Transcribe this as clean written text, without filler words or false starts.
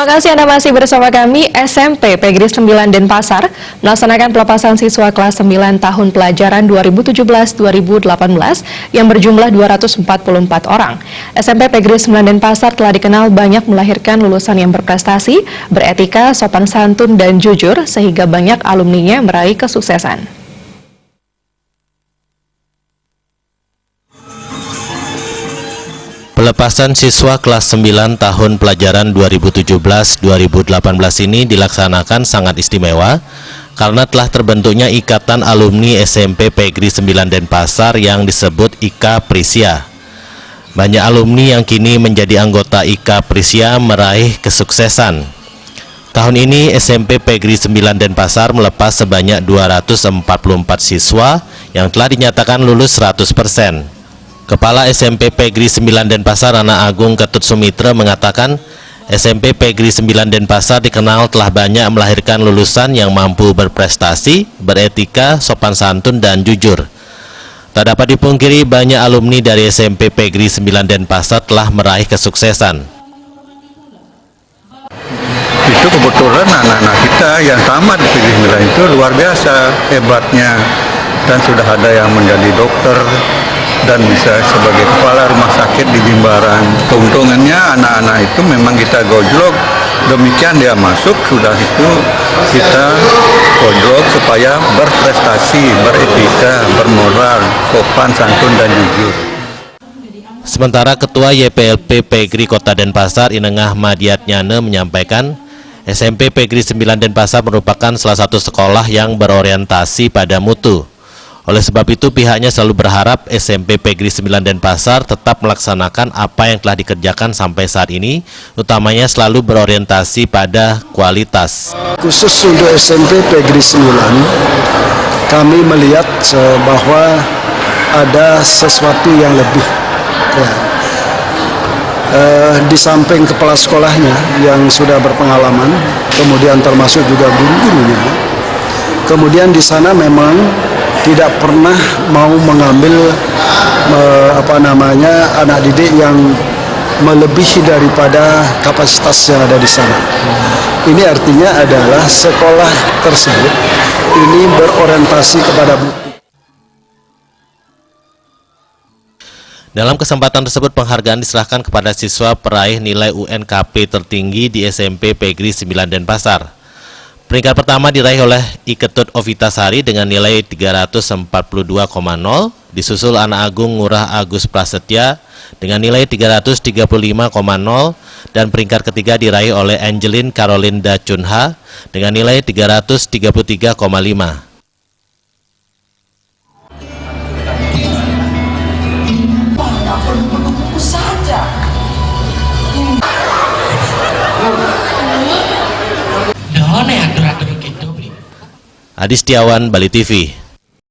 Terima kasih Anda masih bersama kami. SMP Pegri 9 Denpasar melaksanakan pelepasan siswa kelas 9 tahun pelajaran 2017-2018 yang berjumlah 244 orang. SMP Pegri 9 Denpasar telah dikenal banyak melahirkan lulusan yang berprestasi, beretika, sopan santun, dan jujur, sehingga banyak alumninya meraih kesuksesan. Pelepasan siswa kelas 9 tahun pelajaran 2017-2018 ini dilaksanakan sangat istimewa karena telah terbentuknya Ikatan Alumni SMP Pegri 9 Denpasar yang disebut IKA Prisia. Banyak alumni yang kini menjadi anggota IKA Prisia meraih kesuksesan. Tahun ini SMP Pegri 9 Denpasar melepas sebanyak 244 siswa yang telah dinyatakan lulus 100%. Kepala SMP Pegri 9 Denpasar Ana Agung Ketut Sumitra mengatakan SMP Pegri 9 Denpasar dikenal telah banyak melahirkan lulusan yang mampu berprestasi, beretika, sopan santun, dan jujur. Tak dapat dipungkiri banyak alumni dari SMP Pegri 9 Denpasar telah meraih kesuksesan. Itu kebetulan anak-anak kita yang tamat di Pegri 9 itu luar biasa hebatnya, dan sudah ada yang menjadi dokter dan bisa sebagai kepala rumah sakit di Jimbaran. Keuntungannya anak-anak itu memang kita gojlok, demikian dia masuk, sudah itu kita gojlok supaya berprestasi, beretika, bermoral, sopan, santun, dan jujur. Sementara Ketua YPLP Pegri Kota Denpasar Inengah Madiat Nyane menyampaikan SMP Pegri 9 Denpasar merupakan salah satu sekolah yang berorientasi pada mutu. Oleh sebab itu pihaknya selalu berharap SMP Pegri 9 Denpasar tetap melaksanakan apa yang telah dikerjakan sampai saat ini, utamanya selalu berorientasi pada kualitas. Khusus untuk SMP Pegri 9, kami melihat bahwa ada sesuatu yang lebih. Di samping kepala sekolahnya yang sudah berpengalaman, kemudian termasuk juga guru-gurunya, kemudian di sana memang tidak pernah mau mengambil anak didik yang melebihi daripada kapasitas yang ada di sana. Ini artinya adalah sekolah tersebut ini berorientasi kepada mutu. Dalam kesempatan tersebut penghargaan diserahkan kepada siswa peraih nilai UNKP tertinggi di SMP Pegri 9 Denpasar. Peringkat pertama diraih oleh Iketut Ovitasari dengan nilai 342,0, disusul Ana Agung Ngurah Agus Prasetya dengan nilai 335,0, dan peringkat ketiga diraih oleh Angelin Carolinda Chunha dengan nilai 333,5. Adi Setiawan, Bali TV.